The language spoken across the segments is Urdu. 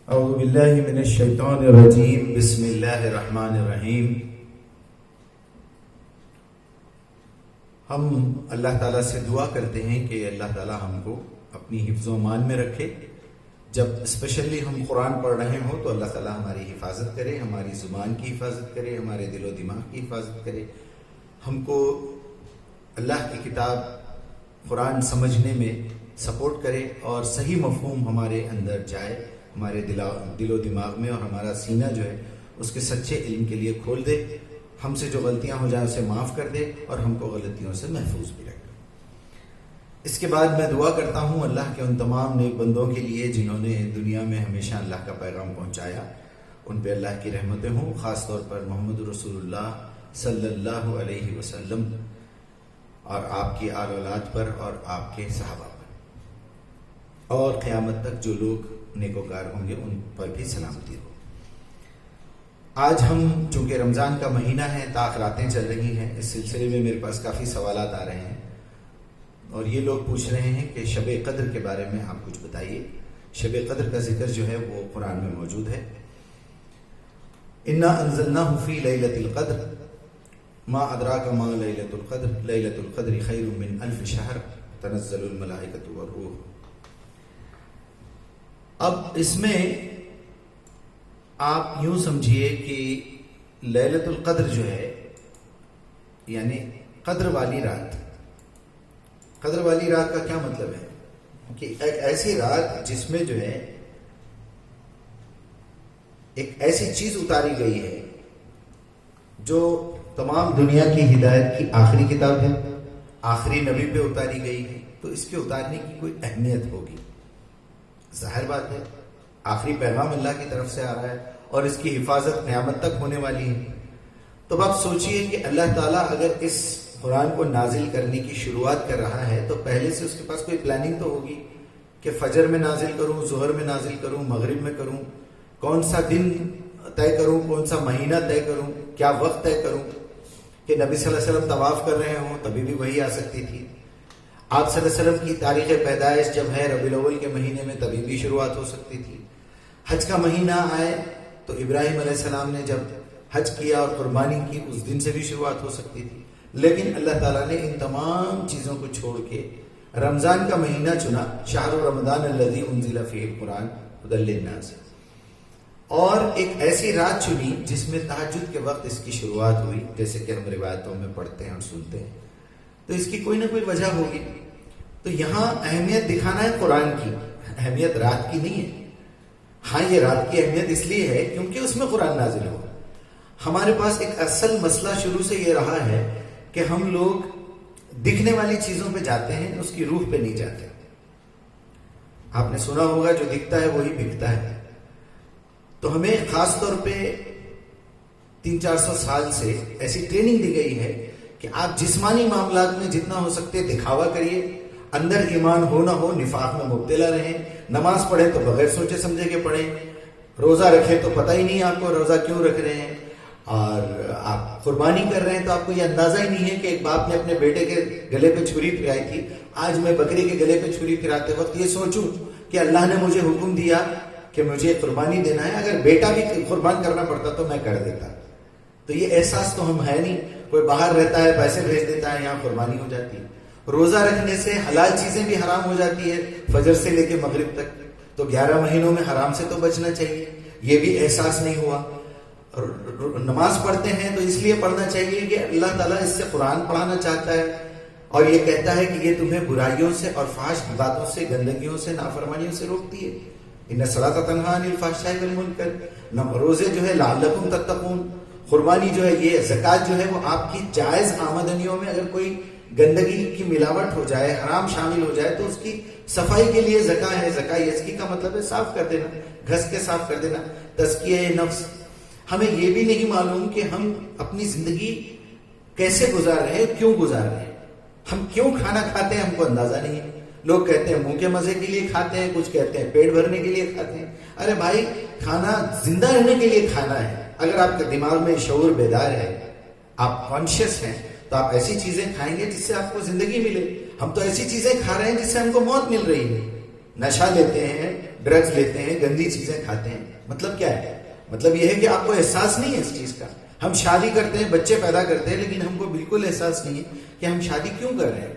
اعوذ باللہ من الشیطان الرجیم بسم اللہ الرحمن الرحیم۔ ہم اللہ تعالیٰ سے دعا کرتے ہیں کہ اللہ تعالیٰ ہم کو اپنی حفظ و امان میں رکھے۔ جب اسپیشلی ہم قرآن پڑھ رہے ہوں تو اللہ تعالیٰ ہماری حفاظت کرے، ہماری زبان کی حفاظت کرے، ہمارے دل و دماغ کی حفاظت کرے، ہم کو اللہ کی کتاب قرآن سمجھنے میں سپورٹ کرے اور صحیح مفہوم ہمارے اندر جائے، ہمارے دل و دماغ میں، اور ہمارا سینہ جو ہے اس کے سچے علم کے لیے کھول دے، ہم سے جو غلطیاں ہو جائیں اسے معاف کر دے اور ہم کو غلطیوں سے محفوظ بھی رکھے۔ اس کے بعد میں دعا کرتا ہوں اللہ کے ان تمام نیک بندوں کے لیے جنہوں نے دنیا میں ہمیشہ اللہ کا پیغام پہنچایا، ان پہ اللہ کی رحمتیں ہوں، خاص طور پر محمد رسول اللہ صلی اللہ علیہ وسلم اور آپ کی آل اولاد پر اور آپ کے صحابہ پر، اور قیامت تک جو لوگ نیکوکار ہوں گے ان پر بھی سلامتی ہو۔ آج ہم چونکہ رمضان کا مہینہ ہے، تاخیراتیں چل رہی ہیں، اس سلسلے میں میرے پاس کافی سوالات آ رہے ہیں اور یہ لوگ پوچھ رہے ہیں کہ شب قدر کے بارے میں آپ کچھ بتائیے۔ شب قدر کا ذکر جو ہے وہ قرآن میں موجود ہے۔ انا انزلناہ فی لیلۃ القدر ما ادراک ما لیلۃ القدر لیلۃ القدر خیر من الف شہر تنزل الملائکۃ والروح۔ اب اس میں آپ یوں سمجھیے کہ لیلۃ القدر جو ہے یعنی قدر والی رات۔ قدر والی رات کا کیا مطلب ہے کہ ایک ایسی رات جس میں جو ہے ایک ایسی چیز اتاری گئی ہے جو تمام دنیا کی ہدایت کی آخری کتاب ہے، آخری نبی پہ اتاری گئی ہے، تو اس کے اتارنے کی کوئی اہمیت ہوگی، ظاہر بات ہے، آخری پیغام اللہ کی طرف سے آ رہا ہے اور اس کی حفاظت قیامت تک ہونے والی ہے۔ تو آپ سوچئے کہ اللہ تعالیٰ اگر اس قرآن کو نازل کرنے کی شروعات کر رہا ہے تو پہلے سے اس کے پاس کوئی پلاننگ تو ہوگی کہ فجر میں نازل کروں، ظہر میں نازل کروں، مغرب میں کروں، کون سا دن طے کروں، کون سا مہینہ طے کروں، کیا وقت طے کروں کہ نبی صلی اللہ علیہ وسلم طواف کر رہے ہوں تبھی بھی وہی آ سکتی تھی، آپ صلی اللہ علیہ وسلم کی تاریخ پیدائش جب ہے ربیع الاول کے مہینے میں تبھی بھی شروعات ہو سکتی تھی، حج کا مہینہ آئے تو ابراہیم علیہ السلام نے جب حج کیا اور قربانی کی اس دن سے بھی شروعات ہو سکتی تھی، لیکن اللہ تعالیٰ نے ان تمام چیزوں کو چھوڑ کے رمضان کا مہینہ چنا، شہر رمضان الذی انزل فیہ القرآن ھدی للناس، اور ایک ایسی رات چنی جس میں تہجد کے وقت اس کی شروعات ہوئی، جیسے کہ ہم روایتوں میں پڑھتے ہیں اور سنتے ہیں، تو اس کی کوئی نہ کوئی وجہ ہوگی۔ تو یہاں اہمیت دکھانا ہے قرآن کی، اہمیت رات کی نہیں ہے۔ ہاں یہ رات کی اہمیت اس لیے ہے کیونکہ اس میں قرآن نازل ہوا۔ ہمارے پاس ایک اصل مسئلہ شروع سے یہ رہا ہے کہ ہم لوگ دکھنے والی چیزوں پہ جاتے ہیں، اس کی روح پہ نہیں جاتے۔ آپ نے سنا ہوگا جو دکھتا ہے وہی بکتا ہے۔ تو ہمیں خاص طور پہ 300-400 سال سے ایسی ٹریننگ دی گئی ہے کہ آپ جسمانی معاملات میں جتنا ہو سکتے دکھاوا کریے، اندر ایمان ہو نہ ہو نفاق میں مبتلا رہیں، نماز پڑھیں تو بغیر سوچے سمجھے کے پڑھیں، روزہ رکھیں تو پتہ ہی نہیں آپ کو روزہ کیوں رکھ رہے ہیں، اور آپ قربانی کر رہے ہیں تو آپ کو یہ اندازہ ہی نہیں ہے کہ ایک باپ نے اپنے بیٹے کے گلے پہ چھری پھرائی تھی، آج میں بکری کے گلے پہ چھری پھراتے وقت یہ سوچوں کہ اللہ نے مجھے حکم دیا کہ مجھے قربانی دینا ہے، اگر بیٹا بھی قربان کرنا پڑتا تو میں کر دیتا۔ تو یہ احساس تو ہم ہے نہیں، کوئی باہر رہتا ہے پیسے بھیج دیتا ہے، یہاں قربانی ہو جاتی ہے۔ روزہ رکھنے سے حلال چیزیں بھی حرام ہو جاتی ہے فجر سے لے کے مغرب تک، تو 11 مہینوں میں حرام سے تو بچنا چاہیے، یہ بھی احساس نہیں ہوا۔ نماز پڑھتے ہیں تو اس لیے پڑھنا چاہیے کہ اللہ تعالیٰ اس سے قرآن پڑھانا چاہتا ہے اور یہ کہتا ہے کہ یہ تمہیں برائیوں سے اور فحش باتوں سے، گندگیوں سے، نافرمانیوں سے روکتی ہے۔ ان الصلاۃ تنہی عن الفحشاء والمنکر، روزے جو ہے لعلکم تتقون، قربانی جو ہے، یہ زکوٰۃ جو ہے وہ آپ کی جائز آمدنیوں میں اگر کوئی گندگی کی ملاوٹ ہو جائے، حرام شامل ہو جائے تو اس کی صفائی کے لیے زکوٰۃ ہے۔ زکوٰۃ یزکی کا مطلب ہے صاف کر دینا، گھس کے صاف کر دینا، تزکیہ نفس۔ ہمیں یہ بھی نہیں معلوم کہ ہم اپنی زندگی کیسے گزار رہے ہیں، کیوں گزار رہے ہیں، ہم کیوں کھانا کھاتے ہیں، ہم کو اندازہ نہیں ہے۔ لوگ کہتے ہیں منہ کے مزے کے لیے کھاتے ہیں، کچھ کہتے ہیں پیٹ بھرنے کے لیے کھاتے ہیں۔ ارے بھائی، کھانا زندہ رہنے کے لیے کھانا ہے۔ اگر آپ کے دماغ میں شعور بیدار ہے، آپ کانشیس ہیں، تو آپ ایسی چیزیں کھائیں گے جس سے آپ کو زندگی ملے۔ ہم تو ایسی چیزیں کھا رہے ہیں جس سے ہم کو موت مل رہی ہے۔ نشہ لیتے ہیں، ڈرگز لیتے ہیں، گندی چیزیں کھاتے ہیں. مطلب کیا ہے؟ مطلب یہ ہے کہ آپ کو احساس نہیں ہے اس چیز کا. ہم شادی کرتے ہیں، بچے پیدا کرتے ہیں، لیکن ہم کو بالکل احساس نہیں ہے کہ ہم شادی کیوں کر رہے ہیں.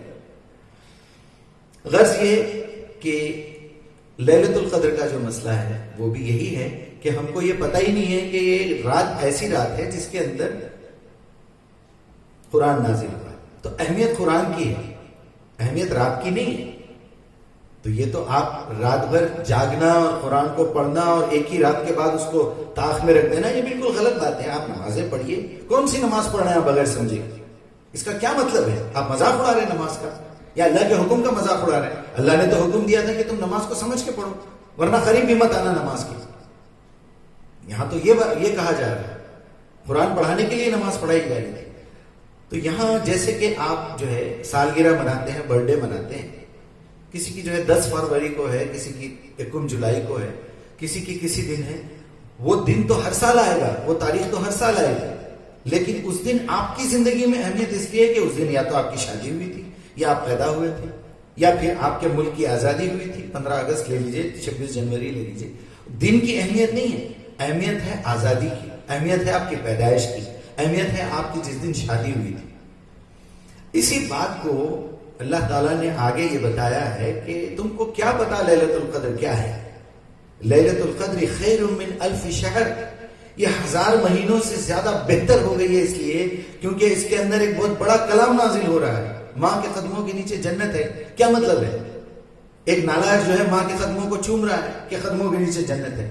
غرض یہ کہ لیلۃ القدر کا جو مسئلہ ہے وہ بھی یہی ہے کہ ہم کو یہ پتہ ہی نہیں ہے کہ یہ رات ایسی رات ہے جس کے اندر قرآن نازل ہوا. تو اہمیت قرآن کی ہے، اہمیت رات کی نہیں ہے. تو یہ تو آپ رات بھر جاگنا اور قرآن کو پڑھنا اور ایک ہی رات کے بعد اس کو طاق میں رکھ دینا، یہ بالکل غلط بات ہے. آپ نمازیں پڑھیے. کون سی نماز پڑھ رہے ہیں آپ بغیر سمجھے؟ اس کا کیا مطلب ہے؟ آپ مذاق اڑا رہے ہیں نماز کا، یا اللہ کے حکم کا مذاق اڑا رہے ہیں؟ اللہ نے تو حکم دیا تھا کہ تم نماز کو سمجھ کے پڑھو، ورنہ قریب بھی مت آنا نماز کی. یہاں تو یہ کہا جا رہا ہے قرآن پڑھانے کے لیے نماز پڑھائی جا رہی تھی. تو یہاں جیسے کہ آپ جو ہے سالگرہ مناتے ہیں، برتھ ڈے مناتے ہیں، کسی کی جو ہے 10 فروری کو ہے، کسی کی 1 جولائی کو ہے، کسی کی کسی دن ہے. وہ دن تو ہر سال آئے گا، وہ تاریخ تو ہر سال آئے گی، لیکن اس دن آپ کی زندگی میں اہمیت اس لیے کہ اس دن یا تو آپ کی شادی ہوئی تھی، یا آپ پیدا ہوئے تھے، یا پھر آپ کے ملک کی آزادی ہوئی تھی. 15 اگست لے لیجئے، 26 جنوری لے لیجئے. دن کی اہمیت نہیں ہے، اہمیت ہے آزادی کی، اہمیت ہے آپ کی پیدائش کی، اہمیت ہے آپ کی جس دن شادی ہوئی تھی. اسی بات کو اللہ تعالیٰ نے آگے یہ بتایا ہے کہ تم کو کیا پتا لیلۃ القدر کیا ہے. لیلۃ القدر خیر من 1000 شہر، یہ 1000 مہینوں سے زیادہ بہتر ہو گئی ہے اس لیے کیونکہ اس کے اندر ایک بہت بڑا کلام نازل ہو رہا ہے. ماں کے قدموں کے نیچے جنت ہے. کیا مطلب ہے؟ ایک نالائق جو ہے ماں کے قدموں کو چوم رہا ہے کہ قدموں کے نیچے جنت ہے.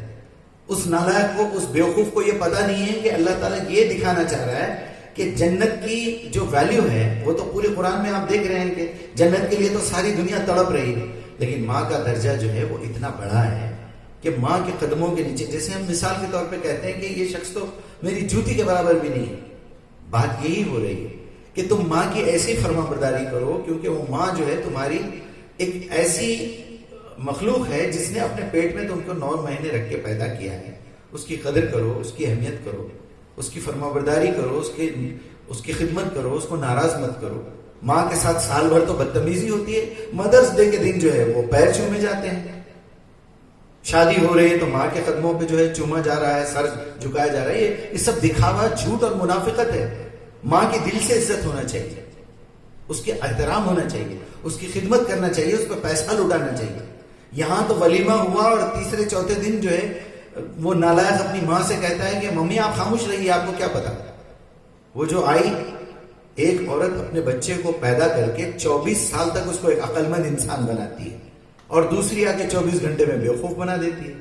اس نالائق کو، اس بیوقوف کو یہ پتا نہیں ہے کہ اللہ تعالیٰ یہ دکھانا چاہ رہا ہے کہ جنت کی جو ویلیو ہے وہ تو پورے قرآن میں آپ دیکھ رہے ہیں کہ جنت کے لیے تو ساری دنیا تڑپ رہی ہے، لیکن ماں کا درجہ جو ہے وہ اتنا بڑا ہے کہ ماں کے قدموں کے نیچے، جیسے ہم مثال کے طور پہ کہتے ہیں کہ یہ شخص تو میری جوتی کے برابر بھی نہیں ہے. بات یہی ہو رہی ہے کہ تم ماں کی ایسی فرما برداری کرو کیونکہ وہ ماں جو ہے تمہاری ایک ایسی مخلوق ہے جس نے اپنے پیٹ میں تم کو 9 مہینے رکھ کے پیدا کیا ہے. اس کی قدر کرو، اس کی اہمیت کرو، اس کی فرما برداری کرو، اس کی خدمت کرو، اس کو ناراض مت کرو. ماں کے ساتھ سال بھر تو بدتمیزی ہوتی ہے، مدرس ڈے کے دن جو ہے وہ پیر چومے جاتے ہیں. شادی ہو رہی ہے تو ماں کے قدموں پہ جو ہے چوما جا رہا ہے، سر جھکایا جا رہا ہے. یہ سب دکھاوا، جھوٹ اور منافقت ہے. ماں کی دل سے عزت ہونا چاہیے، اس کے احترام ہونا چاہیے، اس کی خدمت کرنا چاہیے، اس پہ پیسہ لٹانا چاہیے. یہاں تو ولیمہ ہوا اور تیسرے چوتھے دن جو ہے وہ نالائق اپنی ماں سے کہتا ہے کہ ممی آپ خاموش رہیے، آپ کو کیا پتا. وہ جو آئی، ایک عورت اپنے بچے کو پیدا کر کے 24 سال تک اس کو ایک عقل مند انسان بناتی ہے، اور دوسری آ کے 24 گھنٹے میں بیوقوف بنا دیتی ہے،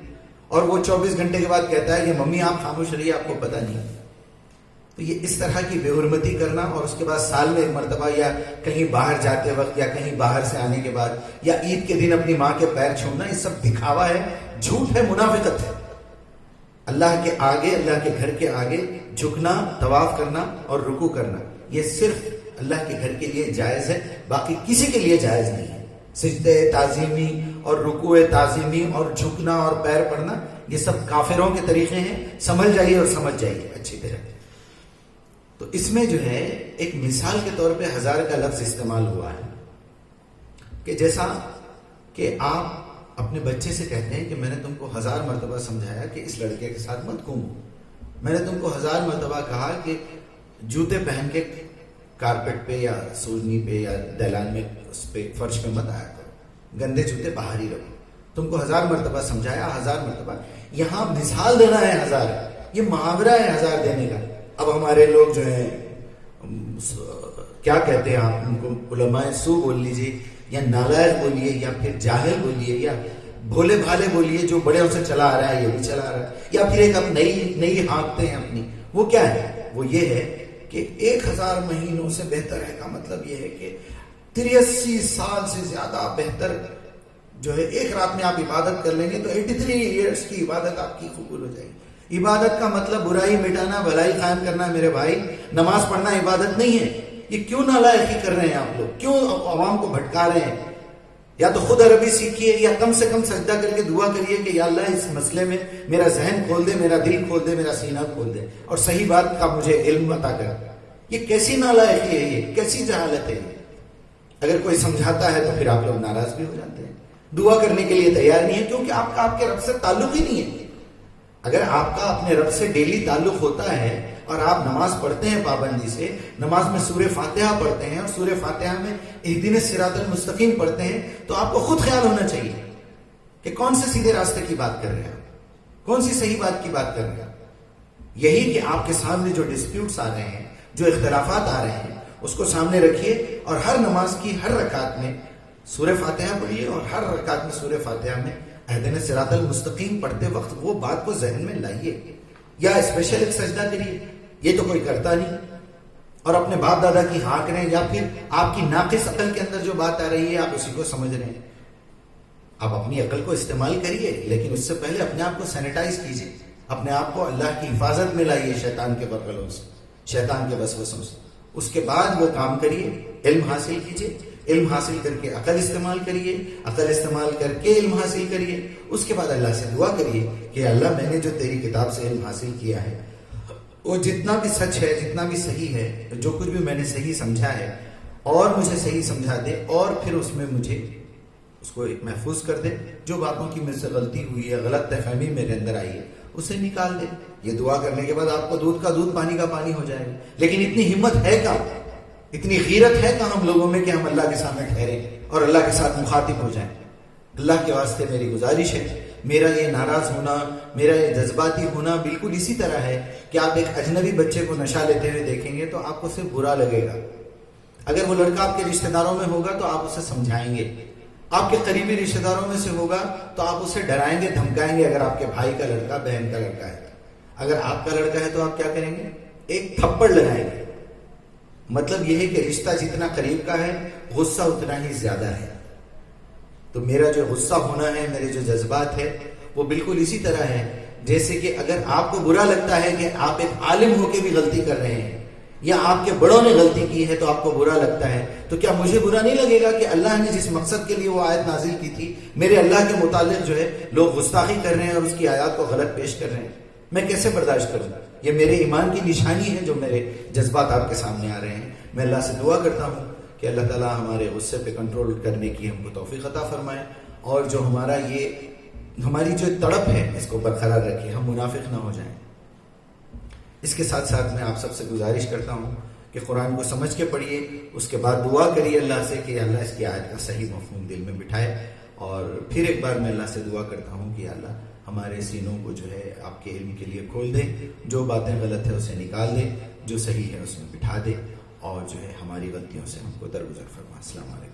اور وہ 24 گھنٹے کے بعد کہتا ہے کہ ممی آپ خاموش رہیے، آپ کو پتا نہیں. تو یہ اس طرح کی بے حرمتی کرنا، اور اس کے بعد سال میں ایک مرتبہ یا کہیں باہر جاتے وقت یا کہیں باہر سے آنے کے بعد یا عید کے دن اپنی ماں کے پیر چھونا، یہ سب دکھاوا ہے، جھوٹ ہے، منافقت ہے. اللہ کے آگے، اللہ کے گھر کے آگے جھکنا، طواف کرنا اور رکوع کرنا، یہ صرف اللہ کے گھر کے لیے جائز ہے، باقی کسی کے لیے جائز نہیں ہے. سجدے تعظیمی اور رکوع تعظیمی اور جھکنا اور پیر پڑنا، یہ سب کافروں کے طریقے ہیں. سمجھ جائیے اور سمجھ جائیے اچھی طرح. تو اس میں جو ہے ایک مثال کے طور پہ 1000 کا لفظ استعمال ہوا ہے کہ جیسا کہ آپ اپنے بچے سے کہتے ہیں کہ میں نے تم کو 1000 مرتبہ سمجھایا کہ اس لڑکے کے ساتھ مت گھومو، میں نے تم کو 1000 مرتبہ کہا کہ جوتے پہن کے کارپیٹ پہ یا سوزنی پہ یا دلان میں اس پہ فرش پہ مت آیا کرو، گندے جوتے باہر ہی رکھو. تم کو 1000 مرتبہ سمجھایا، 1000 مرتبہ. یہاں مثال دینا ہے 1000، یہ محاورہ ہے 1000 دینے کا. اب ہمارے لوگ جو ہیں کیا کہتے ہیں، آپ ان کو علماء سو بول لیجیے یا نالائق بولیے یا پھر جاہل بولیے یا بھولے بھالے بولیے، جو بڑے سے چلا آ رہا ہے یہ بھی چلا آ رہا ہے، یا پھر ایک اب نئی ہانکتے ہیں اپنی. وہ کیا ہے؟ وہ یہ ہے کہ 1000 مہینوں سے بہتر ہے کا مطلب یہ ہے کہ 83 سال سے زیادہ بہتر جو ہے ایک رات میں آپ عبادت کر لیں گے تو 83 ایئرس کی عبادت آپ کی قبول ہو جائے گی. عبادت کا مطلب برائی مٹانا، بھلائی قائم کرنا. میرے بھائی، نماز پڑھنا عبادت نہیں ہے. یہ کیوں نالائقی کر رہے ہیں آپ لوگ؟ کیوں عوام کو بھٹکا رہے ہیں؟ یا تو خود عربی سیکھیے یا کم سے کم سجدہ کر کے دعا کریے کہ یا اللہ اس مسئلے میں میرا ذہن کھول دے، میرا دل کھول دے، میرا سینہ کھول دے اور صحیح بات کا مجھے علم عطا کر. یہ کیسی نالائقی ہے؟ یہ کیسی جہالت ہے؟ اگر کوئی سمجھاتا ہے تو پھر آپ لوگ ناراض بھی ہو جاتے ہیں. دعا کرنے کے لیے تیار نہیں ہے، کیونکہ آپ کا آپ کے رب سے تعلق ہی نہیں ہے۔ اگر آپ کا اپنے رب سے ڈیلی تعلق ہوتا ہے اور آپ نماز پڑھتے ہیں پابندی سے، نماز میں سورہ فاتحہ پڑھتے ہیں اور سورہ فاتحہ میں اہدنا الصراط المستقیم پڑھتے ہیں، تو آپ کو خود خیال ہونا چاہیے کہ کون سے سیدھے راستے کی بات کر رہے ہیں، کون سی صحیح بات کی بات کر رہے ہیں۔ یہی کہ آپ کے سامنے جو ڈسپیوٹس آ رہے ہیں، جو اختلافات آ رہے ہیں، اس کو سامنے رکھیے اور ہر نماز کی ہر رکعت میں سورہ فاتحہ پڑھیے اور ہر رکعت میں سورہ فاتحہ میں اہدنا الصراط المستقیم پڑھتے وقت وہ بات کو ذہن میں لائیے، یا اسپیشل ایک سجدہ کریے، یہ تو کوئی کرتا نہیں، اور اپنے باپ دادا کی ہاں کریں، یا پھر آپ کی ناقص عقل کے اندر جو بات آ رہی ہے آپ اسی کو سمجھ رہے ہیں۔ آپ اپنی عقل کو استعمال کریے، لیکن اس سے پہلے اپنے آپ کو سینیٹائز کیجیے، اپنے آپ کو اللہ کی حفاظت میں لائیے شیطان کے غلغلوں سے، شیطان کے وسوسوں سے۔ اس کے بعد وہ کام کریے، علم حاصل کیجیے، علم حاصل کر کے عقل استعمال کریے، عقل استعمال کر کے علم حاصل کریے۔ اس کے بعد اللہ سے دعا کریے کہ اللہ میں نے جو تیری کتاب سے علم حاصل کیا ہے وہ جتنا بھی سچ ہے، جتنا بھی صحیح ہے، جو کچھ بھی میں نے صحیح سمجھا ہے اور مجھے صحیح سمجھا دے، اور پھر اس میں مجھے اس کو محفوظ کر دے۔ جو باتوں کی مجھ سے غلطی ہوئی ہے، غلط فہمی میرے اندر آئی ہے، اسے نکال دے۔ یہ دعا کرنے کے بعد آپ کو دودھ کا دودھ پانی کا پانی ہو جائے گا۔ لیکن اتنی ہمت ہے کہاں، اتنی غیرت ہے کہاں ہم لوگوں میں کہ ہم اللہ کے سامنے ٹھہریں اور اللہ کے ساتھ مخاطب ہو جائیں۔ اللہ کے واسطے میری گزارش ہے، میرا یہ ناراض ہونا، میرا یہ جذباتی ہونا بالکل اسی طرح ہے کہ آپ ایک اجنبی بچے کو نشہ لیتے ہوئے دیکھیں گے تو آپ کو صرف برا لگے گا۔ اگر وہ لڑکا آپ کے رشتہ داروں میں ہوگا تو آپ اسے سمجھائیں گے، آپ کے قریبی رشتہ داروں میں سے ہوگا تو آپ اسے ڈرائیں گے، دھمکائیں گے۔ اگر آپ کے بھائی کا لڑکا، بہن کا لڑکا ہے، اگر آپ کا لڑکا ہے تو آپ کیا کریں گے؟ ایک تھپڑ لگائیں گے۔ مطلب یہ ہے کہ رشتہ جتنا قریب کا ہے غصہ اتنا ہی زیادہ ہے۔ تو میرا جو غصہ ہونا ہے، میرے جو جذبات ہے، وہ بالکل اسی طرح ہے جیسے کہ اگر آپ کو برا لگتا ہے کہ آپ ایک عالم ہو کے بھی غلطی کر رہے ہیں، یا آپ کے بڑوں نے غلطی کی ہے تو آپ کو برا لگتا ہے، تو کیا مجھے برا نہیں لگے گا کہ اللہ نے جس مقصد کے لیے وہ آیت نازل کی تھی، میرے اللہ کے متعلق جو ہے لوگ گستاخی کر رہے ہیں اور اس کی آیات کو غلط پیش کر رہے ہیں؟ میں کیسے برداشت کروں؟ یہ میرے ایمان کی نشانی ہے جو میرے جذبات آپ کے سامنے آ رہے ہیں۔ میں اللہ سے دعا کرتا ہوں کہ اللہ تعالیٰ ہمارے غصے پہ کنٹرول کرنے کی ہم کو توفیق عطا فرمائے، اور جو ہماری جو تڑپ ہے اس کو برقرار رکھے، ہم منافق نہ ہو جائیں۔ اس کے ساتھ ساتھ میں آپ سب سے گزارش کرتا ہوں کہ قرآن کو سمجھ کے پڑھیے، اس کے بعد دعا کریے اللہ سے کہ اللہ اس کی آیت کا صحیح مفہوم دل میں بٹھائے، اور پھر ایک بار میں اللہ سے دعا کرتا ہوں کہ اللہ ہمارے سینوں کو جو ہے آپ کے علم کے لیے کھول دے، جو باتیں غلط ہے اسے نکال دے، جو صحیح ہے اس میں بٹھا دے، اور جو ہے ہماری غلطیوں سے ہم کو درگزر فرما۔ السلام علیکم۔